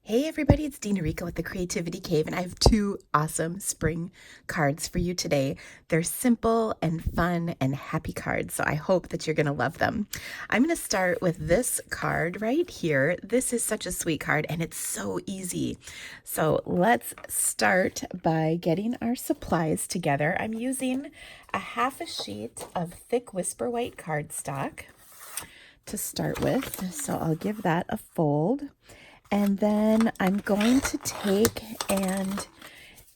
Hey everybody, it's Dina Rico with the Creativity Cave, and I have two awesome spring cards for you today. They're simple and fun and happy cards, so I hope that you're going to love them. I'm going to start with this card right here. This is such a sweet card, and it's so easy. So let's start by getting our supplies together. I'm using a half a sheet of thick Whisper White cardstock to start with, so I'll give that a fold. And then I'm going to take and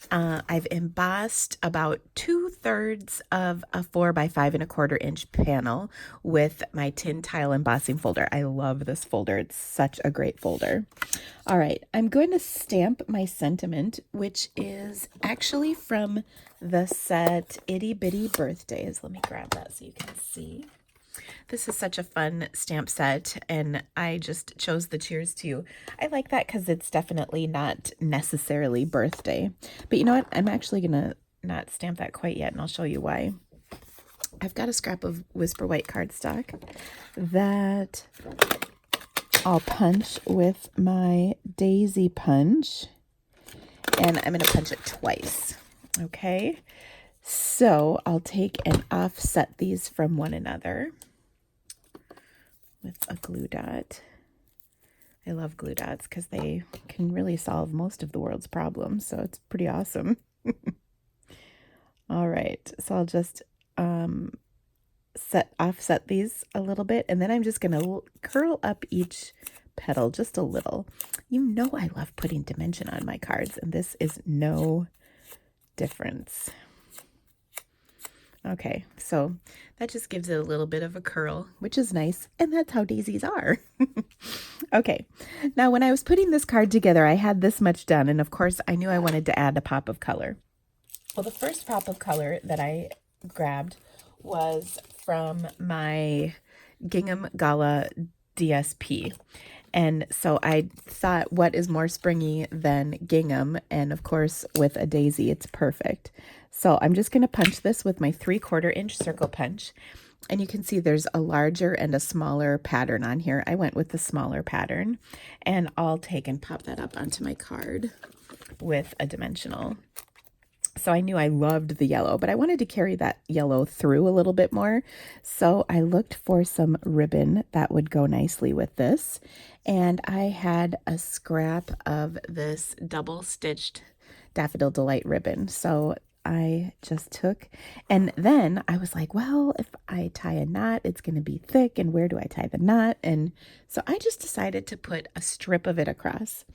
I've embossed about 2/3 of a 4 by 5 1/4 inch panel with my tin tile embossing folder. I love this folder. It's such a great folder. All right, I'm going to stamp my sentiment, which is actually from the set Itty Bitty Birthdays. Let me grab that so you can see. This is such a fun stamp set, and I just chose the Cheers to You. I like that because it's definitely not necessarily birthday. But you know what? I'm actually going to not stamp that quite yet, and I'll show you why. I've got a scrap of Whisper White cardstock that I'll punch with my daisy punch, and I'm going to punch it twice. Okay? So I'll take and offset these from one another with a glue dot. I love glue dots because they can really solve most of the world's problems, so it's pretty awesome. All right, so I'll just offset these a little bit, and then I'm just going to curl up each petal just a little. You know I love putting dimension on my cards, and this is no difference. Okay, so that just gives it a little bit of a curl, which is nice, and that's how daisies are. Okay, now when I was putting this card together, I had this much done, and of course I knew I wanted to add a pop of color. Well, the first pop of color that I grabbed was from my Gingham Gala DSP. And so I thought, what is more springy than gingham? And of course, with a daisy, it's perfect. So I'm just going to punch this with my 3/4 inch circle punch. And you can see there's a larger and a smaller pattern on here. I went with the smaller pattern. And I'll take and pop that up onto my card with a dimensional. So I knew I loved the yellow, but I wanted to carry that yellow through a little bit more. So I looked for some ribbon that would go nicely with this. And I had a scrap of this double stitched Daffodil Delight ribbon. So I just took, and then I was like, well, if I tie a knot, it's going to be thick. And where do I tie the knot? And so I just decided to put a strip of it across.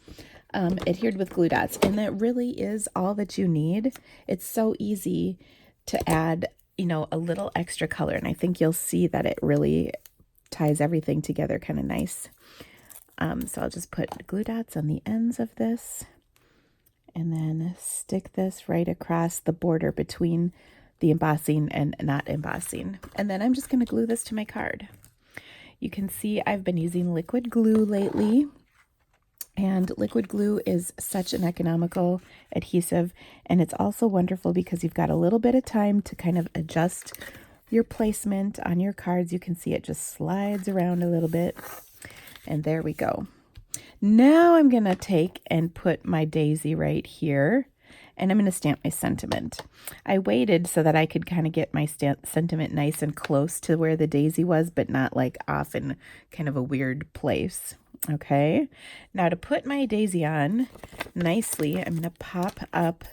Adhered with glue dots, and that really is all that you need. It's so easy to add, a little extra color, and I think you'll see that it really ties everything together kind of nice. So I'll just put glue dots on the ends of this, and then stick this right across the border between the embossing and not embossing. And then I'm just going to glue this to my card. You can see I've been using liquid glue lately. And liquid glue is such an economical adhesive, and it's also wonderful because you've got a little bit of time to kind of adjust your placement on your cards. You can see it just slides around a little bit, and there we go. Now I'm going to take and put my daisy right here, and I'm going to stamp my sentiment. I waited so that I could kind of get my sentiment nice and close to where the daisy was, but not like off in kind of a weird place. Okay, now to put my daisy on nicely, I'm going to pop up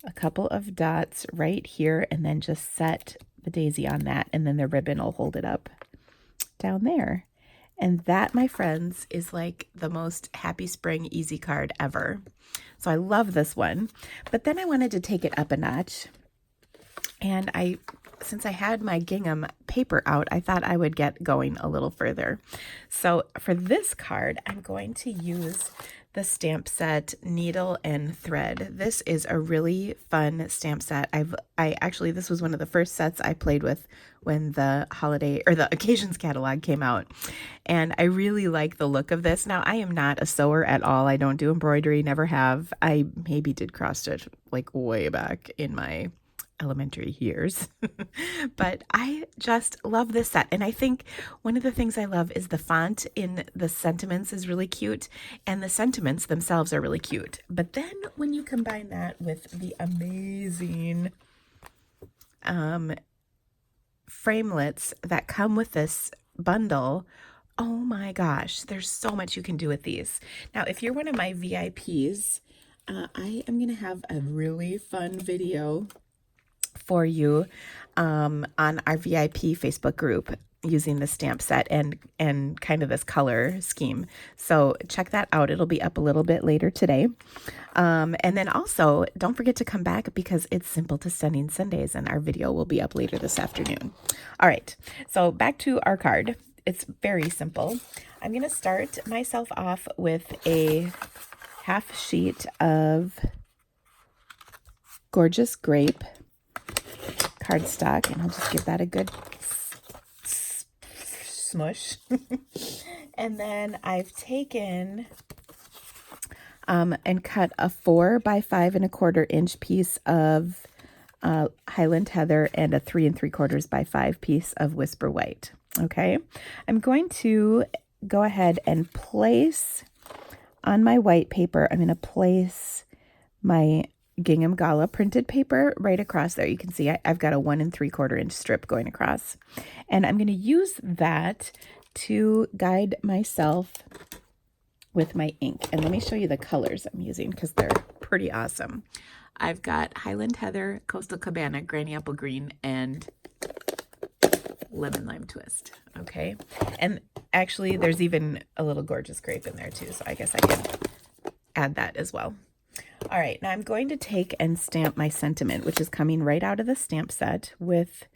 a couple of dots right here and then just set the daisy on that, and then the ribbon will hold it up down there. And that, my friends, is like the most happy spring easy card ever. So I love this one. But then I wanted to take it up a notch. And since I had my gingham paper out, I thought I would get going a little further. So for this card, I'm going to use the stamp set Needle and Thread. This is a really fun stamp set. This was one of the first sets I played with when the holiday or the occasions catalog came out. And I really like the look of this. Now, I am not a sewer at all. I don't do embroidery, never have. I maybe did cross stitch like way back in my elementary years. But I just love this set. And I think one of the things I love is the font in the sentiments is really cute, and the sentiments themselves are really cute. But then when you combine that with the amazing framelits that come with this bundle, oh my gosh, there's so much you can do with these. Now, if you're one of my VIPs, I am going to have a really fun video for you on our VIP Facebook group using the stamp set and kind of this color scheme. So check that out. It'll be up a little bit later today. And then also don't forget to come back because it's Simple to Stunning Sundays and our video will be up later this afternoon. All right, so back to our card. It's very simple. I'm going to start myself off with a half sheet of Gorgeous Grape cardstock, and I'll just give that a good smush. And then I've taken and cut a 4 by 5 1/4 inch piece of Highland Heather and a 3 3/4 by 5 piece of Whisper White. Okay, I'm going to go ahead and place on my white paper, I'm going to place my Gingham Gala printed paper right across there. You can see I've got a 1 3/4 inch strip going across, and I'm going to use that to guide myself with my ink. And let me show you the colors I'm using because they're pretty awesome. I've got Highland Heather, Coastal Cabana, Granny Apple Green, and Lemon Lime Twist. Okay, and actually there's even a little Gorgeous Grape in there too, so I guess I can add that as well. All right, now I'm going to take and stamp my sentiment, which is coming right out of the stamp set with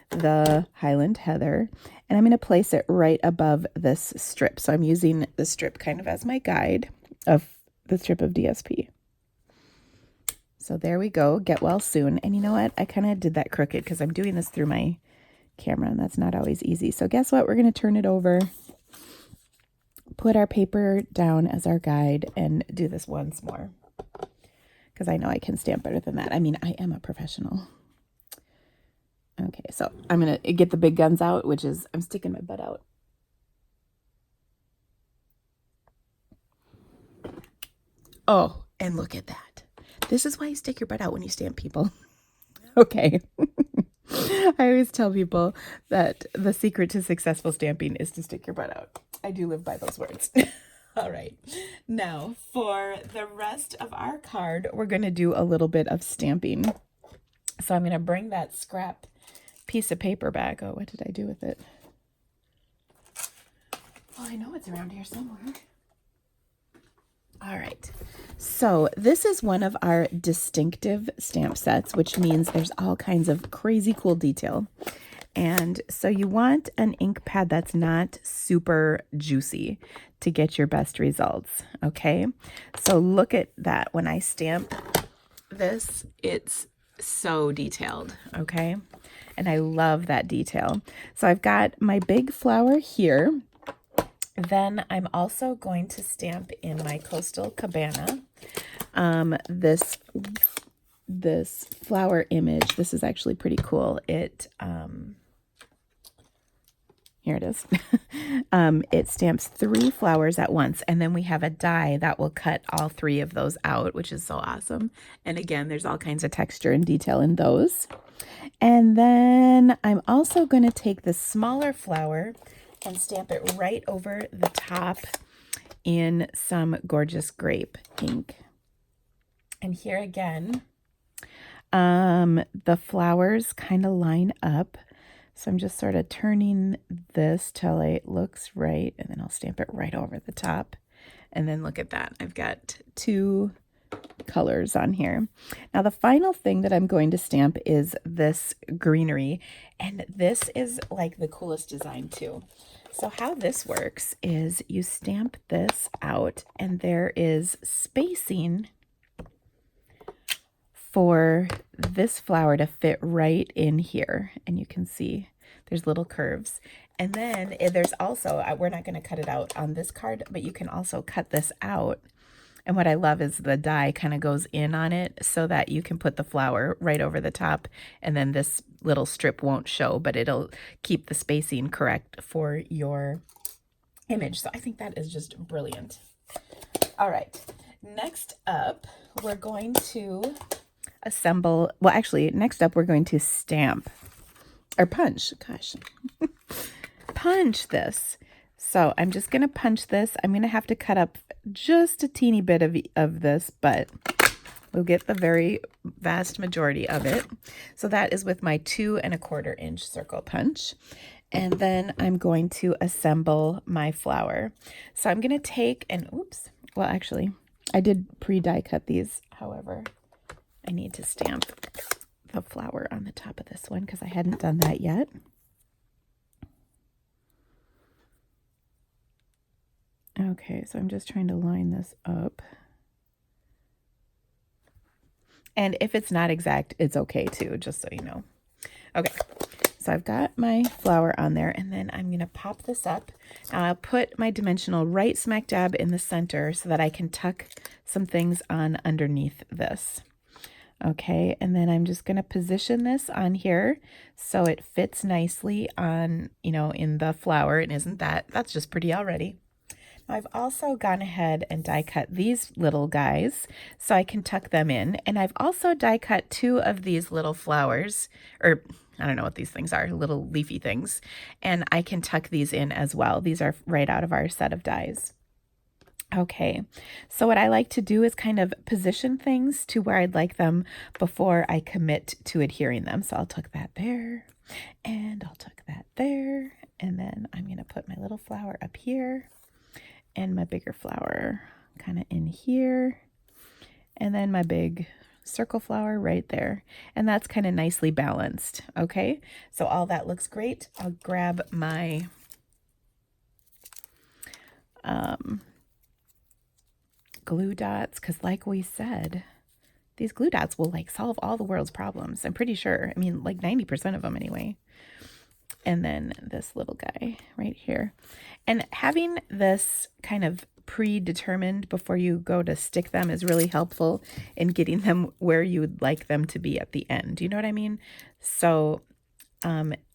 the Highland Heather, and I'm going to place it right above this strip. So I'm using the strip kind of as my guide of the strip of DSP. So there we go. Get well soon. And you know what? I kind of did that crooked because I'm doing this through my camera, and that's not always easy. So guess what? We're going to turn it over, put our paper down as our guide, and do this once more because I know I can stamp better than that. I mean, I am a professional. Okay, so I'm going to get the big guns out, which is I'm sticking my butt out. Oh, and look at that. This is why you stick your butt out when you stamp people. Okay. I always tell people that the secret to successful stamping is to stick your butt out. I do live by those words. All right. Now, for the rest of our card, we're going to do a little bit of stamping. So I'm going to bring that scrap piece of paper back. Oh, what did I do with it? Well, I know it's around here somewhere. All right. So this is one of our distinctive stamp sets, which means there's all kinds of crazy cool detail. And so you want an ink pad that's not super juicy to get your best results. Okay. So look at that. When I stamp this, it's so detailed. Okay. And I love that detail. So I've got my big flower here. Then I'm also going to stamp in my Coastal Cabana this flower image. This is actually pretty cool. It here it is. It stamps 3 flowers at once, and then we have a die that will cut all 3 of those out, which is so awesome. And again, there's all kinds of texture and detail in those. And then I'm also going to take this smaller flower and stamp it right over the top in some Gorgeous Grape ink. And here again, the flowers kind of line up. So I'm just sort of turning this till it looks right, and then I'll stamp it right over the top. And then look at that. I've got 2 colors on here. Now the final thing that I'm going to stamp is this Greenery, and this is like the coolest design too. So how this works is you stamp this out, and there is spacing for this flower to fit right in here. And you can see there's little curves. And then there's also, we're not going to cut it out on this card, but you can also cut this out And what I love is the die kind of goes in on it so that you can put the flower right over the top, and then this little strip won't show, but it'll keep the spacing correct for your image. So I think that is just brilliant. All right, next up, we're going to assemble, well, actually, next up, we're going to stamp or punch, gosh, punch this. So I'm just going to punch this. I'm going to have to cut up just a teeny bit of this, but we'll get the very vast majority of it. So that is with my 2 1/4 inch circle punch. And then I'm going to assemble my flower. So I'm going to take and, oops, well, actually, I did pre-die cut these. However, I need to stamp the flower on the top of this one because I hadn't done that yet. Okay, so I'm just trying to line this up. And if it's not exact, it's okay too, just so you know. Okay, so I've got my flower on there, and then I'm going to pop this up. I'll put my dimensional right smack dab in the center so that I can tuck some things on underneath this. Okay, and then I'm just going to position this on here so it fits nicely on, you know, in the flower. And isn't that's just pretty already. I've also gone ahead and die cut these little guys so I can tuck them in. And I've also die cut 2 of these little flowers, or I don't know what these things are, little leafy things. And I can tuck these in as well. These are right out of our set of dies. Okay, so what I like to do is kind of position things to where I'd like them before I commit to adhering them. So I'll tuck that there, and I'll tuck that there, and then I'm going to put my little flower up here, and my bigger flower kind of in here, and then my big circle flower right there. And that's kind of nicely balanced. Okay, so all that looks great. I'll grab my glue dots, because like we said, these glue dots will like solve all the world's problems. I'm pretty sure. I mean, like 90% of them anyway. And then this little guy right here. And having this kind of predetermined before you go to stick them is really helpful in getting them where you would like them to be at the end. You know what I mean? So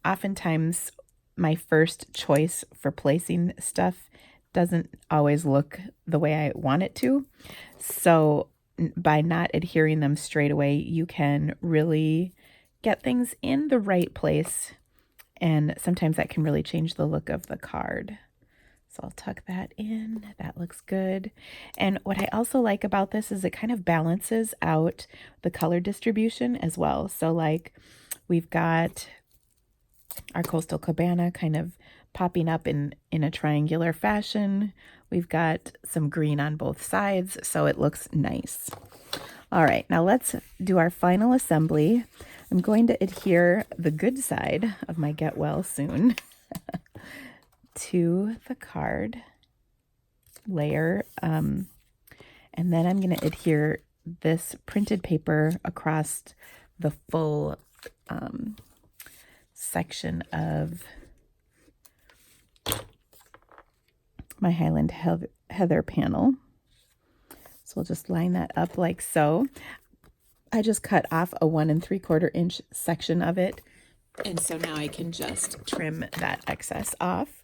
oftentimes my first choice for placing stuff doesn't always look the way I want it to. So by not adhering them straight away, you can really get things in the right place. And sometimes that can really change the look of the card. So I'll tuck that in. That looks good. And what I also like about this is it kind of balances out the color distribution as well. So like we've got our Coastal Cabana kind of popping up in a triangular fashion. We've got some green on both sides, so it looks nice. All right, now let's do our final assembly. I'm going to adhere the good side of my Get Well Soon to the card layer, and then I'm going to adhere this printed paper across the full section of my Highland Heather panel. So we'll just line that up like so. I just cut off a 1 3/4 inch section of it, and so now I can just trim that excess off.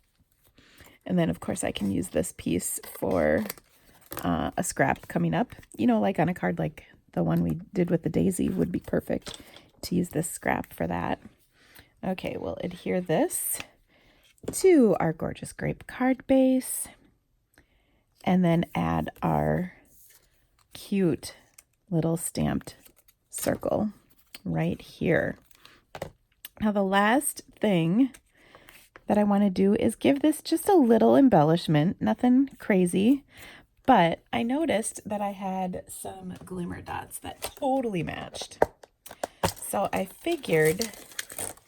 And then of course I can use this piece for a scrap coming up. You know, like on a card like the one we did with the daisy would be perfect to use this scrap for that. Okay, we'll adhere this to our Gorgeous Grape card base, and then add our cute little stamped circle right here. Now the last thing that I want to do is give this just a little embellishment, nothing crazy, but I noticed that I had some glimmer dots that totally matched. So I figured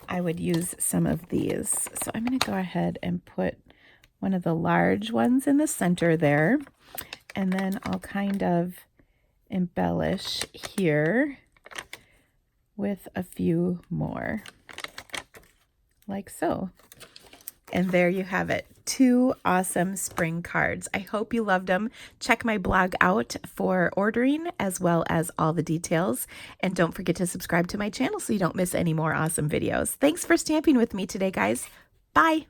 I would use some of these. So I'm going to go ahead and put one of the large ones in the center there, and then I'll kind of embellish here with a few more, like so. And there you have it. 2 awesome spring cards. I hope you loved them. Check my blog out for ordering as well as all the details. And don't forget to subscribe to my channel so you don't miss any more awesome videos. Thanks for stamping with me today, guys. Bye.